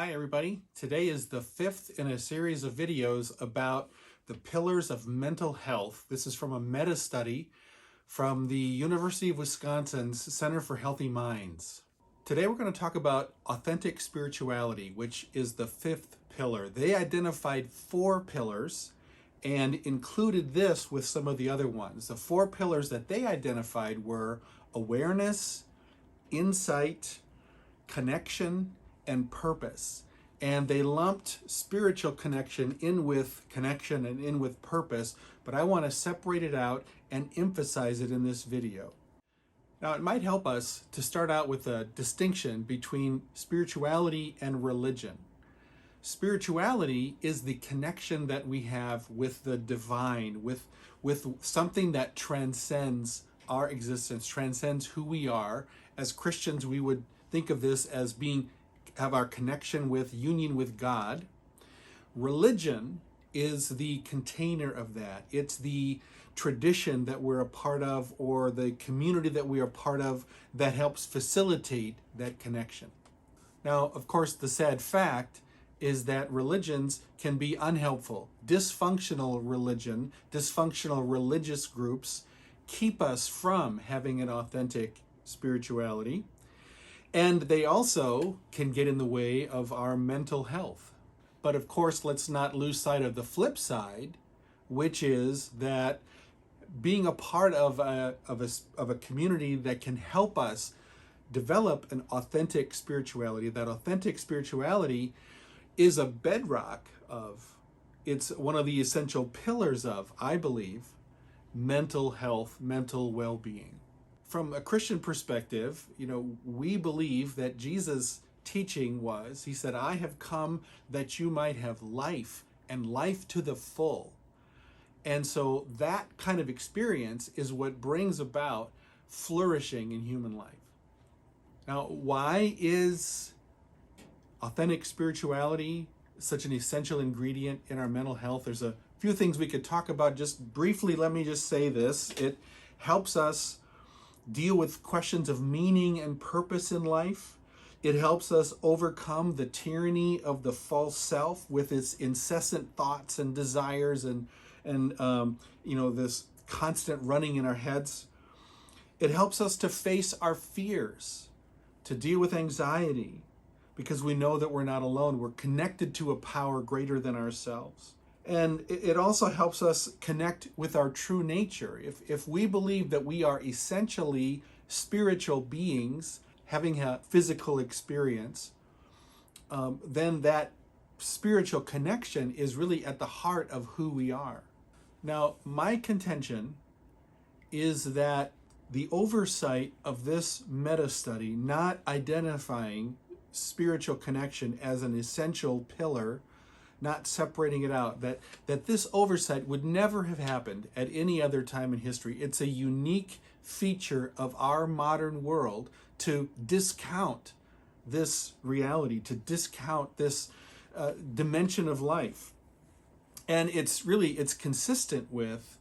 Hi everybody. Today is the fifth in a series of videos about the pillars of mental health. This is from a meta-study from the University of Wisconsin's Center for Healthy Minds. Today we're going to talk about authentic spirituality, which is the fifth pillar. They identified 4 pillars and included this with some of the other ones. The 4 pillars that they identified were awareness, insight, connection, and purpose. And they lumped spiritual connection in with connection and in with purpose, but I want to separate it out and emphasize it in this video. Now, it might help us to start out with a distinction between spirituality and religion. Spirituality is the connection that we have with the divine, with something that transcends our existence, transcends who we are. As Christians, we would think of this as have our connection with, union with God. Religion is the container of that. It's the tradition that we're a part of, or the community that we are part of, that helps facilitate that connection. Now, of course, the sad fact is that religions can be unhelpful. Dysfunctional religion, dysfunctional religious groups keep us from having an authentic spirituality. And they also can get in the way of our mental health. But of course, let's not lose sight of the flip side, which is that being a part of a community that can help us develop an authentic spirituality, that authentic spirituality is a bedrock of, it's one of the essential pillars of, I believe, mental health, mental well-being. From a Christian perspective, we believe that Jesus' teaching was, he said, I have come that you might have life and life to the full. And so that kind of experience is what brings about flourishing in human life. Now, why is authentic spirituality such an essential ingredient in our mental health? There's a few things we could talk about. Just briefly, let me just say this. It helps us deal with questions of meaning and purpose in life. It helps us overcome the tyranny of the false self with its incessant thoughts and desires and this constant running in our heads. It helps us to face our fears, to deal with anxiety, because we know that we're not alone. We're connected to a power greater than ourselves. And it also helps us connect with our true nature. If we believe that we are essentially spiritual beings having a physical experience, then that spiritual connection is really at the heart of who we are. Now, my contention is that the oversight of this meta-study, not identifying spiritual connection as an essential pillar, not separating it out, that this oversight would never have happened at any other time in history. It's a unique feature of our modern world to discount this reality, to discount this dimension of life. And it's consistent with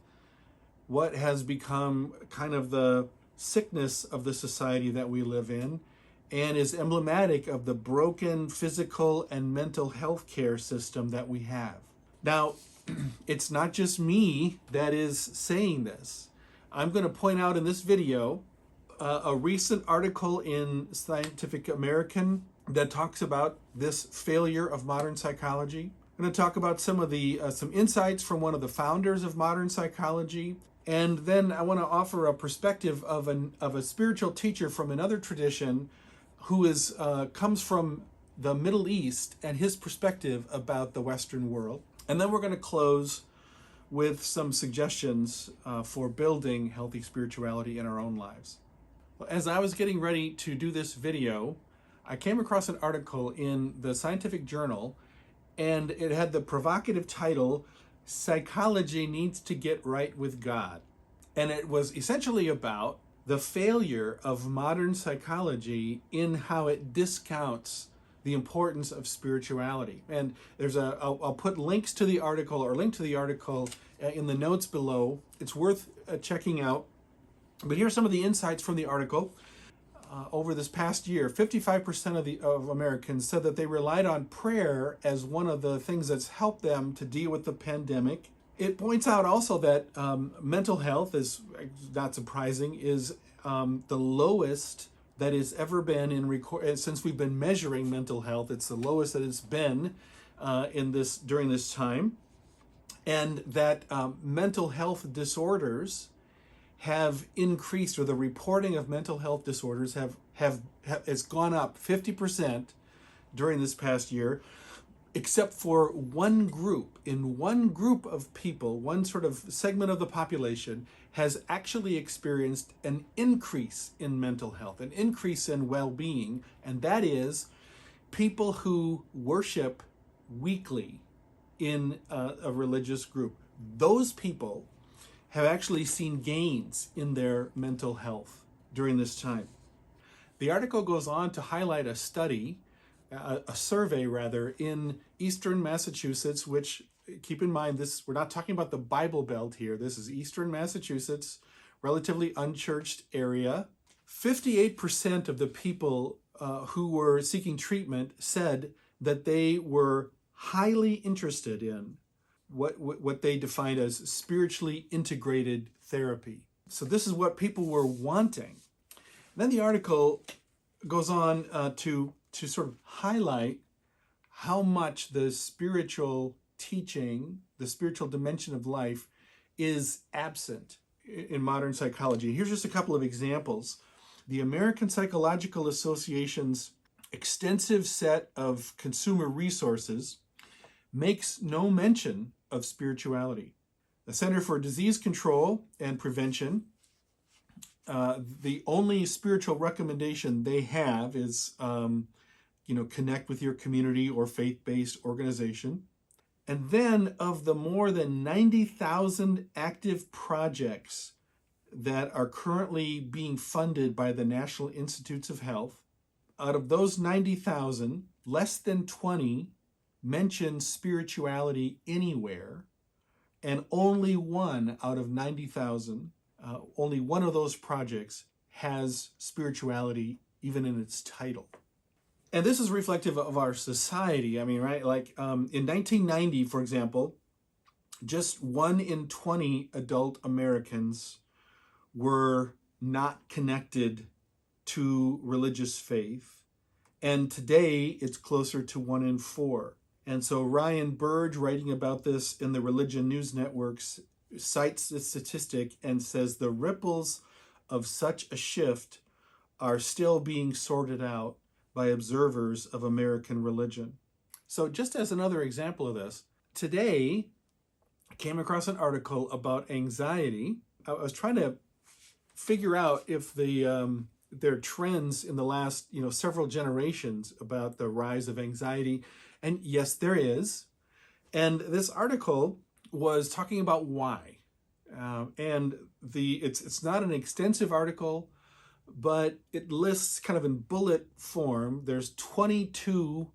what has become kind of the sickness of the society that we live in, and is emblematic of the broken physical and mental health care system that we have. Now, it's not just me that is saying this. I'm going to point out in this video a recent article in Scientific American that talks about this failure of modern psychology. I'm going to talk about some insights from one of the founders of modern psychology. And then I want to offer a perspective of a spiritual teacher from another tradition who comes from the Middle East, and his perspective about the Western world. And then we're going to close with some suggestions for building healthy spirituality in our own lives. As I was getting ready to do this video, I came across an article in the Scientific Journal, and it had the provocative title, Psychology Needs to Get Right with God. And it was essentially about the failure of modern psychology in how it discounts the importance of spirituality. And I'll put links to the article, or link to the article in the notes below. It's worth checking out. But here's some of the insights from the article. over this past year, 55% of Americans said that they relied on prayer as one of the things that's helped them to deal with the pandemic. It points out also that mental health is, not surprising, is the lowest that it's ever been since we've been measuring mental health. It's the lowest that it's been during this time, and that mental health disorders have increased, or the reporting of mental health disorders has gone up 50% during this past year, except for one group. In one group of people, one sort of segment of the population has actually experienced an increase in mental health, an increase in well-being, and that is people who worship weekly in a religious group. Those people have actually seen gains in their mental health during this time. The article goes on to highlight a study, a survey rather, in eastern Massachusetts, which, keep in mind, we're not talking about the Bible Belt here. This is eastern Massachusetts, relatively unchurched area. 58% of the people who were seeking treatment said that they were highly interested in what they defined as spiritually integrated therapy. So this is what people were wanting. Then the article goes on to sort of highlight how much the spiritual teaching, the spiritual dimension of life, is absent in modern psychology. Here's just a couple of examples. The American Psychological Association's extensive set of consumer resources makes no mention of spirituality. The Center for Disease Control and Prevention, the only spiritual recommendation they have is, connect with your community or faith-based organization. And then of the more than 90,000 active projects that are currently being funded by the National Institutes of Health, out of those 90,000, less than 20 mention spirituality anywhere, and only one out of 90,000, only one of those projects has spirituality even in its title. And this is reflective of our society. I mean, right? Like in 1990, for example, just 1 in 20 adult Americans were not connected to religious faith. And today it's closer to 1 in 4. And so Ryan Burge, writing about this in the Religion News Networks, cites the statistic and says the ripples of such a shift are still being sorted out by observers of American religion. So just as another example of this, today I came across an article about anxiety. I was trying to figure out if there are trends in the last several generations about the rise of anxiety. And yes, there is. And this article was talking about why. And it's not an extensive article, but it lists kind of in bullet form. There's 22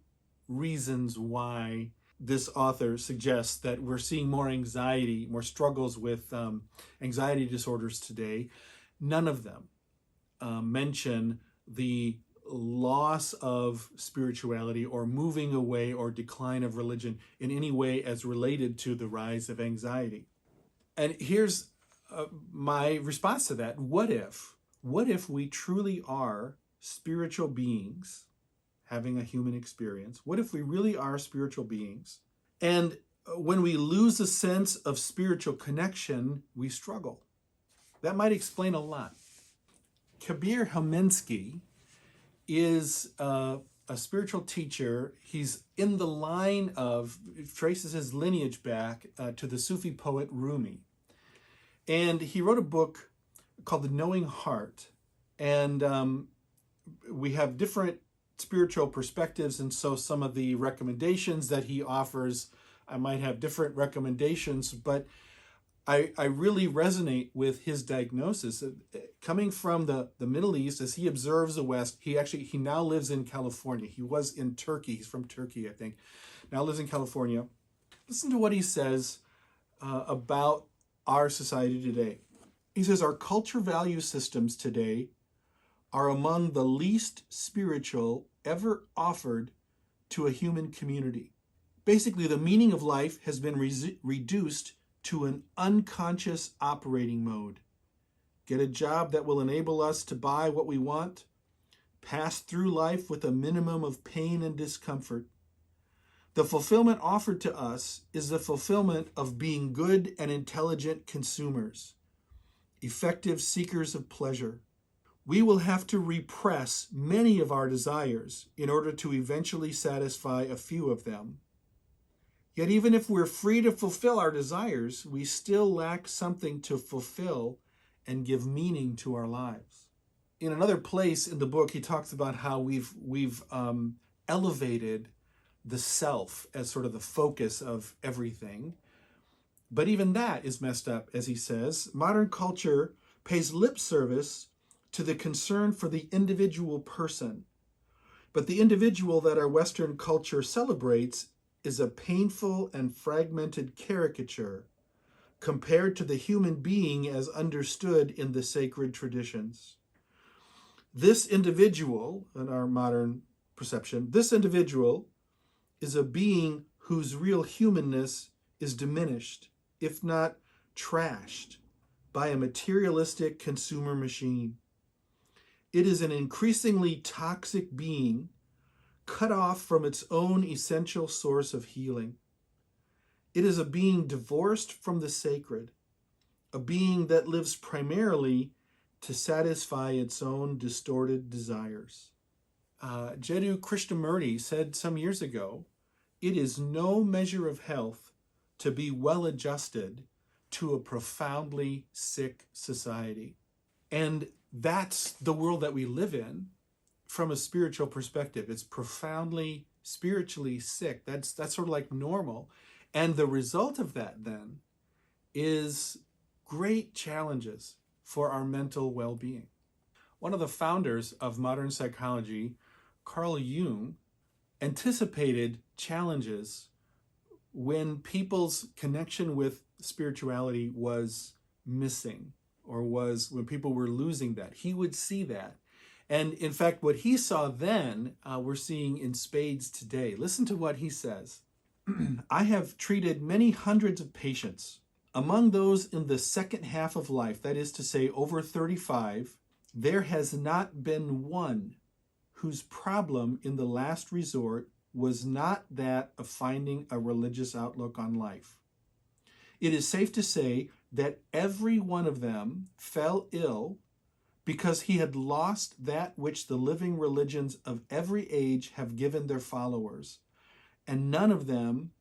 reasons why this author suggests that we're seeing more anxiety, more struggles with anxiety disorders today. None of them mention the loss of spirituality or moving away or decline of religion in any way as related to the rise of anxiety. And here's my response to that. What if we truly are spiritual beings having a human experience? What if we really are spiritual beings? And when we lose a sense of spiritual connection, we struggle. That might explain a lot. Kabir Haminsky is a spiritual teacher. He's in the line of, traces his lineage back to the Sufi poet Rumi. And he wrote a book called The Knowing Heart. And we have different spiritual perspectives, and so some of the recommendations that he offers, I might have different recommendations, but I really resonate with his diagnosis. Coming from the Middle East, as he observes the West, he now lives in California. He was in Turkey. He's from Turkey, I think. Now lives in California. Listen to what he says about our society today. He says, our culture value systems today are among the least spiritual ever offered to a human community. Basically, the meaning of life has been reduced to an unconscious operating mode. Get a job that will enable us to buy what we want, pass through life with a minimum of pain and discomfort. The fulfillment offered to us is the fulfillment of being good and intelligent consumers, effective seekers of pleasure. We will have to repress many of our desires in order to eventually satisfy a few of them. Yet even if we're free to fulfill our desires, we still lack something to fulfill and give meaning to our lives. In another place in the book, he talks about how we've elevated the self as sort of the focus of everything. But even that is messed up, as he says. Modern culture pays lip service to the concern for the individual person. But the individual that our Western culture celebrates is a painful and fragmented caricature compared to the human being as understood in the sacred traditions. This individual, in our modern perception, this individual is a being whose real humanness is diminished, if not trashed, by a materialistic consumer machine. It is an increasingly toxic being cut off from its own essential source of healing. It is a being divorced from the sacred, a being that lives primarily to satisfy its own distorted desires. Jiddu Krishnamurti said some years ago, "It is no measure of health to be well adjusted to a profoundly sick society." And that's the world that we live in from a spiritual perspective. It's profoundly spiritually sick. That's sort of like normal. And the result of that then is great challenges for our mental well-being. One of the founders of modern psychology, Carl Jung, anticipated challenges when people's connection with spirituality was missing, or was when people were losing that. He would see that. And in fact, what he saw then, we're seeing in spades today. Listen to what he says. "I have treated many hundreds of patients. Among those in the second half of life, that is to say over 35, there has not been one whose problem in the last resort was not that of finding a religious outlook on life. It is safe to say that every one of them fell ill because he had lost that which the living religions of every age have given their followers, and none of them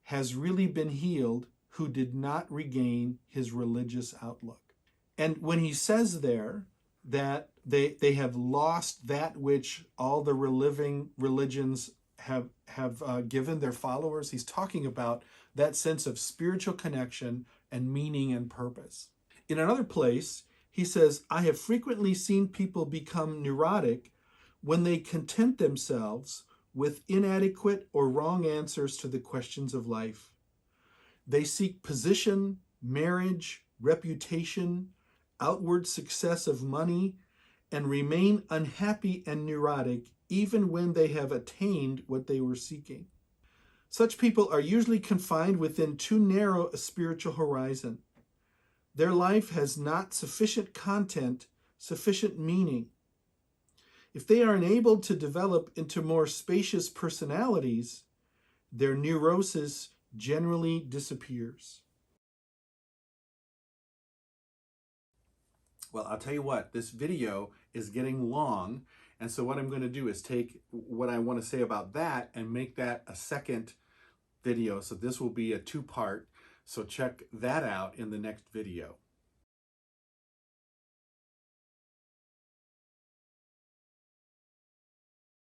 has really been healed who did not regain his religious outlook." And when he says there that they have lost that which all the living religions have given their followers, he's talking about that sense of spiritual connection and meaning and purpose. In another place, he says, "I have frequently seen people become neurotic when they content themselves with inadequate or wrong answers to the questions of life. They seek position, marriage, reputation, outward success of money, and remain unhappy and neurotic even when they have attained what they were seeking. Such people are usually confined within too narrow a spiritual horizon. Their life has not sufficient content, sufficient meaning. If they are enabled to develop into more spacious personalities, their neurosis generally disappears." Well, I'll tell you what, this video is getting long, and so what I'm going to do is take what I want to say about that and make that a second video. So this will be a two-part, so check that out in the next video.